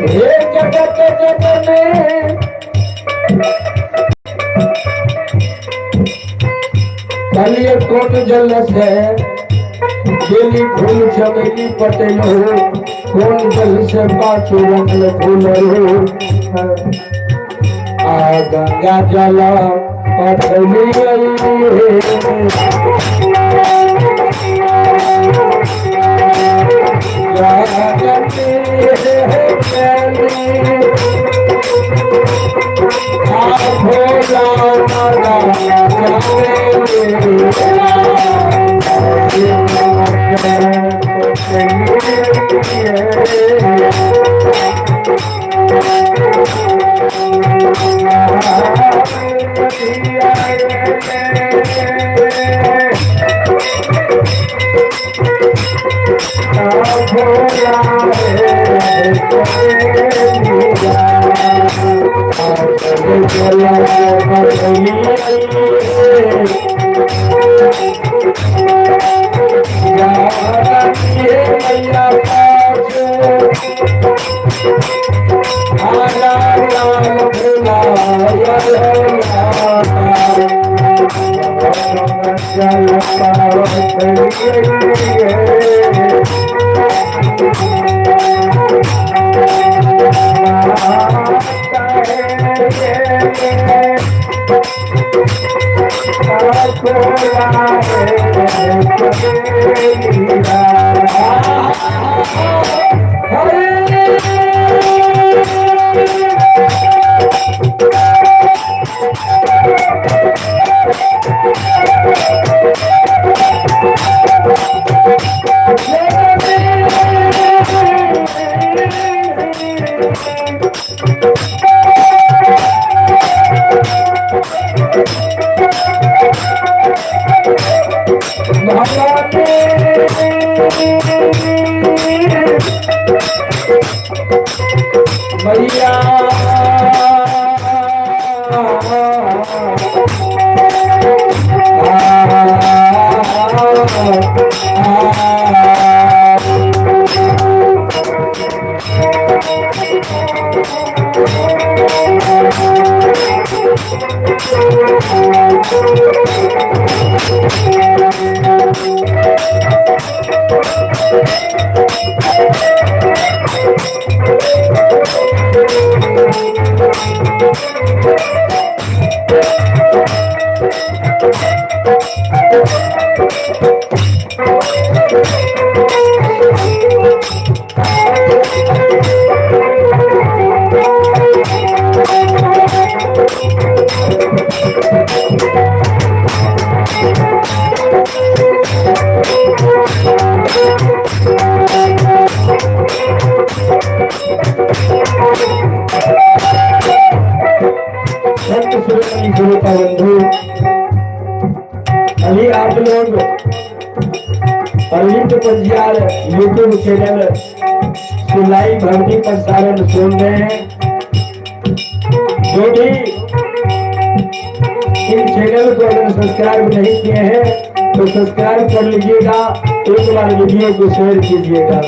हे जगत जननी कलिय कोट जल से बेली फूल चमेली पटेल हो कौन जल से पाछू रंगल फूल हो आ गंगा जल पटली बंधु अभी आप लोग अरविंद पंजियार यूट्यूब चैनल सिलाई भर्ती प्रसारण सुन रहे हैं। जो भी इन चैनल को अगर सब्सक्राइब नहीं किए हैं तो सब्सक्राइब कर लीजिएगा, एक बार वीडियो को शेयर कीजिएगा।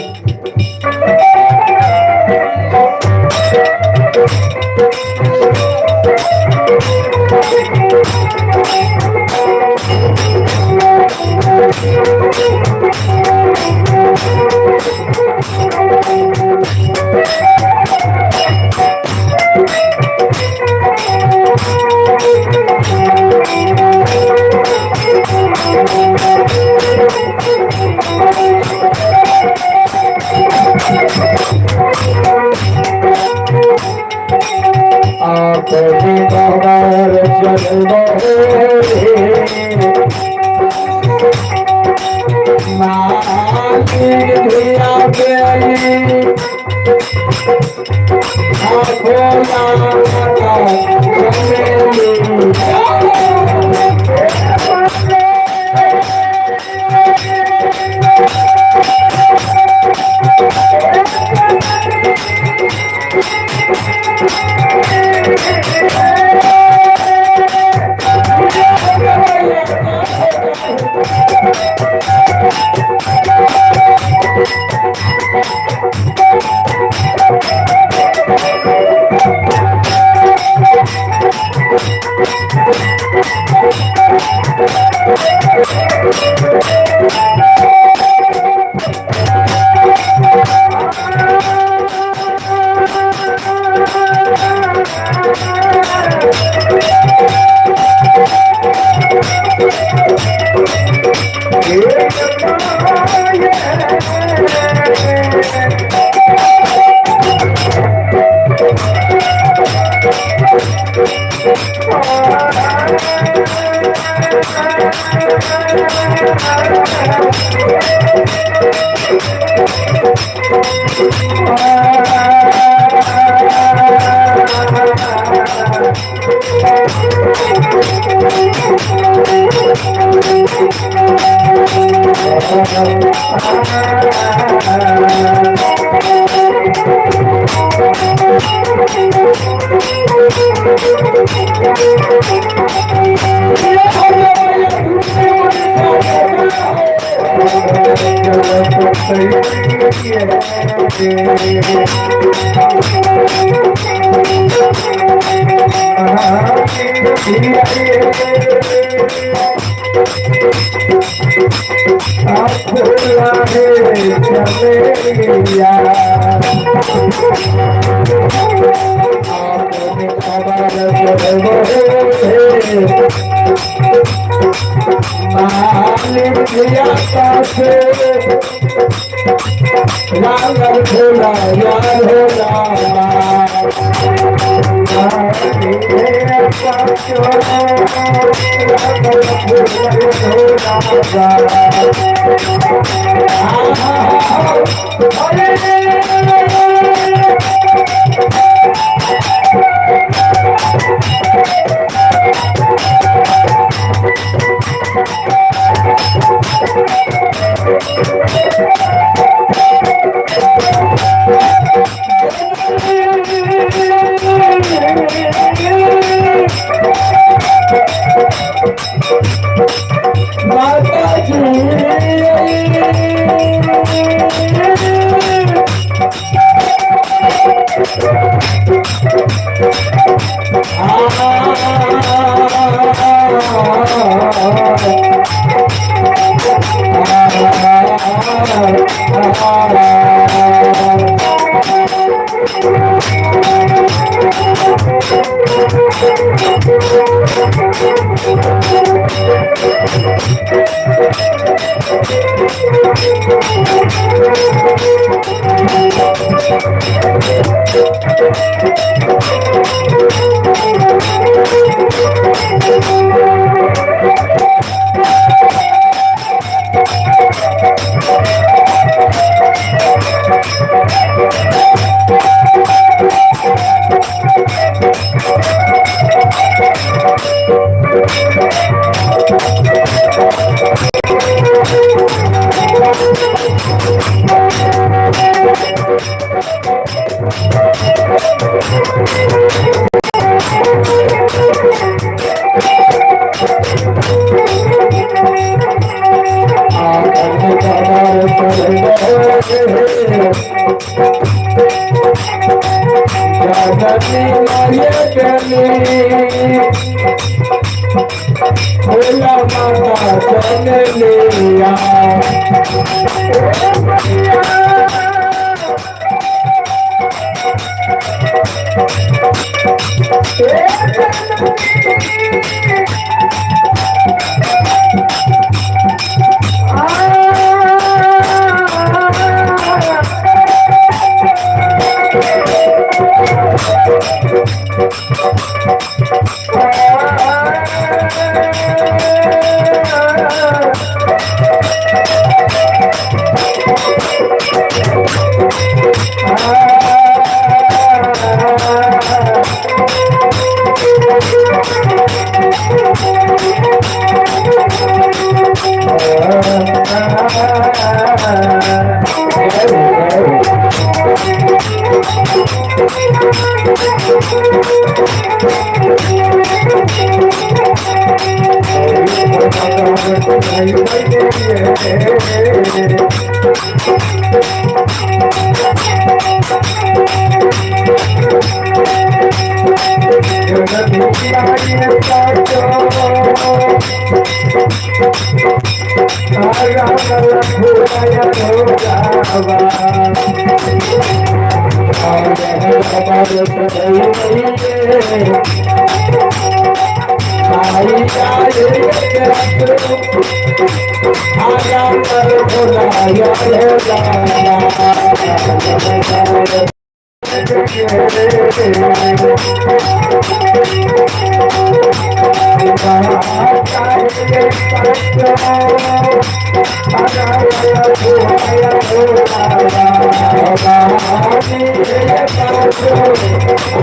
एक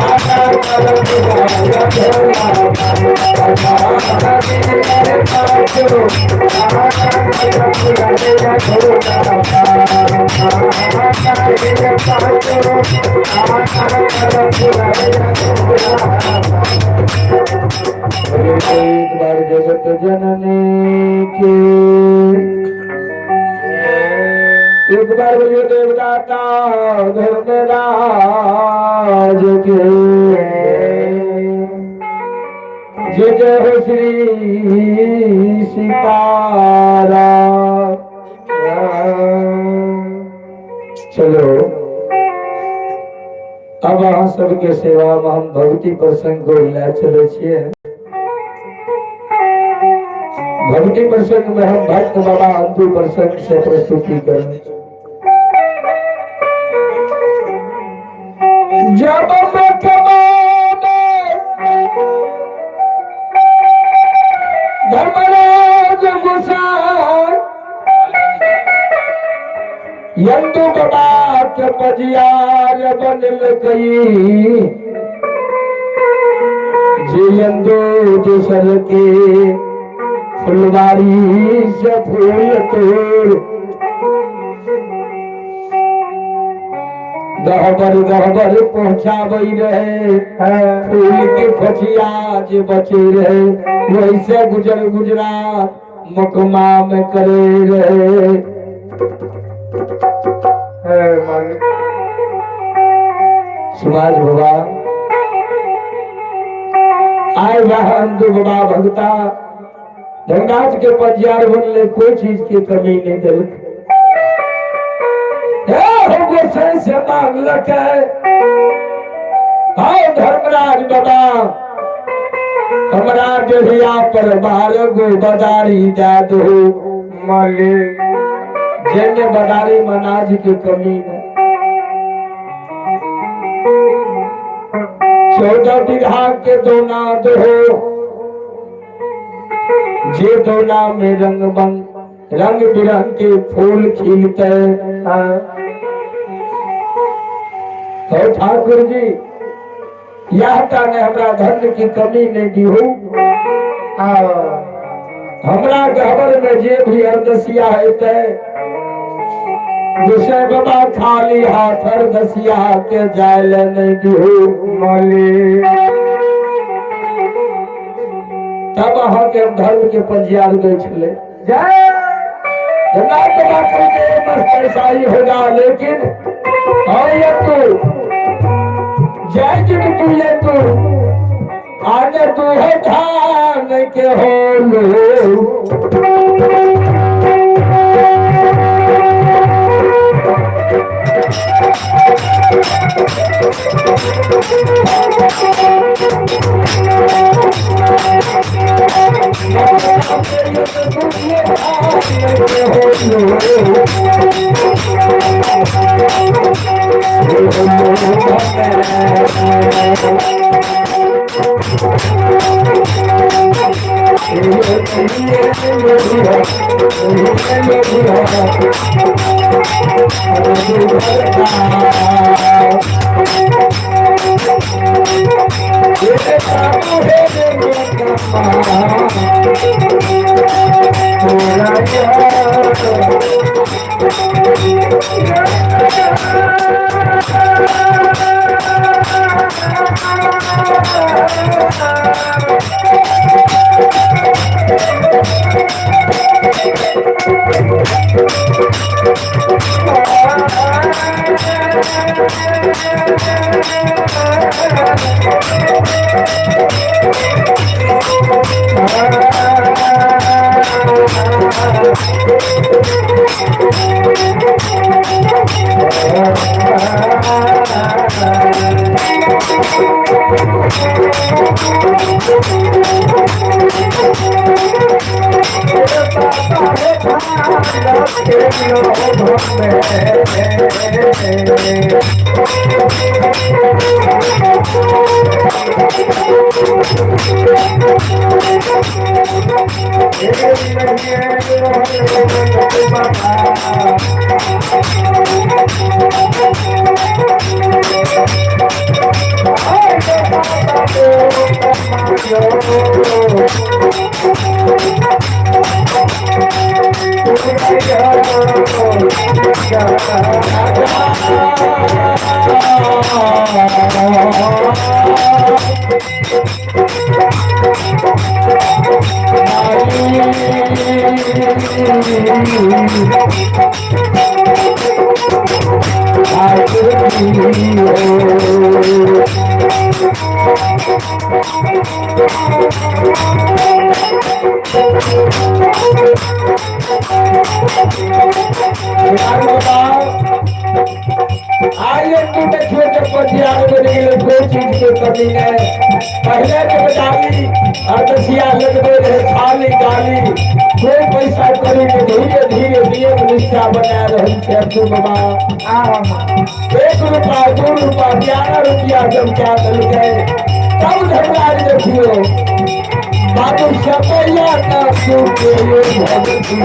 बार जगत जननी के एक बार बोलिए देवदाता धर्मराज के जय जय हो श्री सीताराम। चलो अब अहाँ सबके सेवा में हम भक्ति प्रसंग को ला चले छिए। भक्ति प्रसंग में हम भक्त बाबा अंतु प्रसंग से प्रस्तुति करें। जब धर्मराज गोसाई यंदु बाबा के पजियार बनल गई जे यंदु दूसर के फुलवारी से फूल तोड़ गहबर पहुँचाबई रहे फूल के खचिया जे बचे रहे वैसे गुजरात मुकमा में करे रहे। सुभाष बाबा आए वह अंधु बाबा भगता धनराज के पजियार बनले कोई चीज की कमी नहीं दिल से मांगलक आओ धर्मराज बाबा हमारा डेढ़िया पर 12 गो बदारी दे दो मालिक जेने बदारी मनाज की कमी है। 14 बीघा के दोना दो जे दोना में रंग बिरंग के फूल खिलते तो ठाकुर जी यह ने हमरा धन की कमी नहीं दी हो। हमरा गहबर में जे भी अर्दसिया हेते दूसरे बाबा खाली हाथ अर्दसिया के जायल नहीं दी हो मालिक। तब अहाँ के धर्म के पंजियार गए छले जय जन्नत बाकर के मस्त ऐसाई होगा लेकिन ये तू जय जिन तू ये तू आने तू है धान के हो लो Oh आइए तू देखिए जब पटियार बन गए कोई चीज के कमी है पहले के बजाई अदसिया लगबे रहे खाली गाली कोई पैसा करी के धीरे धीरे दिए निष्ठा बना रही है तू बाबा एक रुपया 2 रुपया 11 रुपया जब क्या मिल गए तब झगड़ा देखियो बाबू सपैया का सुख के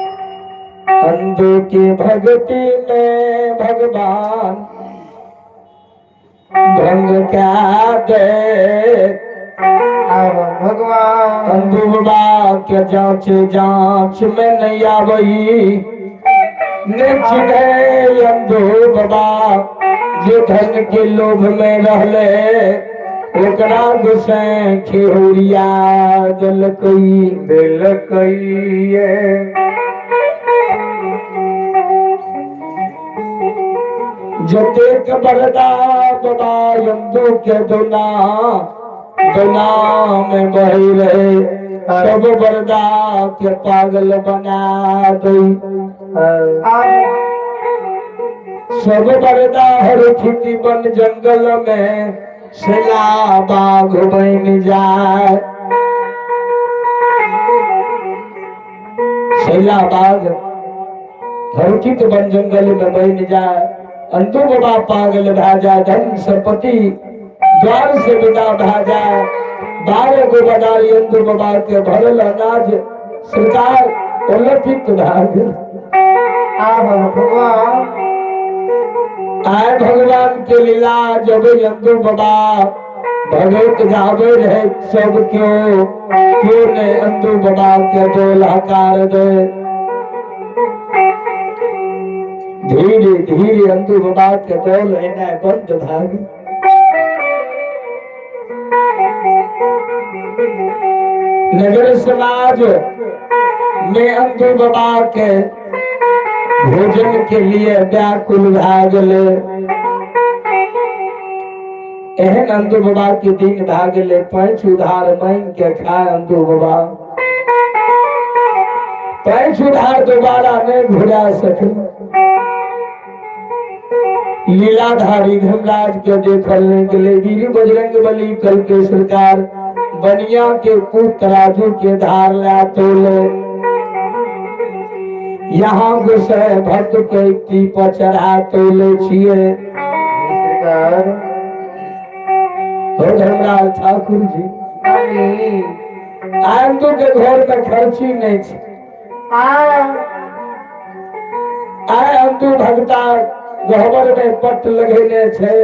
अंधे की भक्ति में भगवान भंग क्या दे भगवान अंधुबा के जांच में नहीं आवई निश्चित है अंधु बाबा जो धन के लोभ में रहले ओकरा गुस्से खिहुरिया दिल कई जतेक बरदा बाबा अंधु के दुना में बही रहे सब बरदा के पागल बना दई सब बरदा हर फुटी बन जंगल में सेला बाघ बन जाए सेला बाघ हरकित बन जंगल में बन जाए अंधु बाबा पागल भा जाए धन संपत्ति द्वार से विदा भा जाए 12 गो बदारी अंधु बाबा के भरल अनाज सरकार उलटित भाग आए भगवान के लीला जब अंधु बाबा भगवत गावे रहे सब क्यों ने अंधु बाबा के डोल हकार दे धीरे धीरे अंधु बाबा के डोल लेना बंद भाग नगर समाज में अंधु बाबा के भोजन के लिए व्याकुल भागले एहन अंधु बाबा के दिन भागले 5 उधार मांग के खाए अंधु बाबा 5 उधार दोबारा नहीं घुरा सके लीलाधारी धर्मराज के देखने के लिए वीर बजरंग बली कल के सरकार बनिया के पुत तराजू के धार ला तोले यहाँ गोसाई भक्त के इक्ति पर चढ़ा तोले छिए हो धर्मराज ठाकुर जी आयंदू के घर में खर्ची नहीं छे आय अंदू भगता गहबर में पट लगेने छे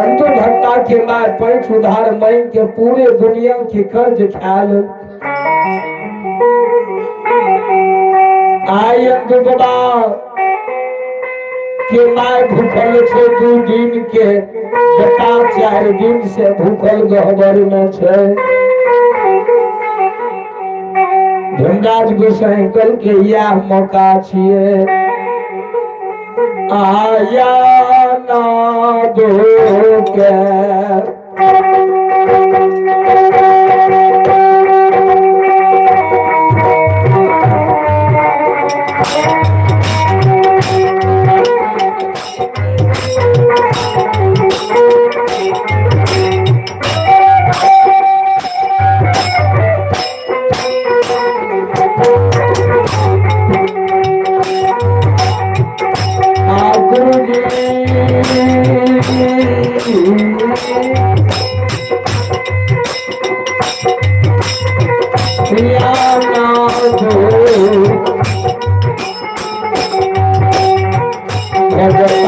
अंदू भगता के माय पैठ उधार मई के पूरे दुनिया के कर्ज ख्याल आय अंदू बाबा के माय भूखल छे 2 दिन के बेटा 4 दिन से भूखल गहबर में छे धनराज गोसाई कल के यह मौका छिए आया ना दो के भजन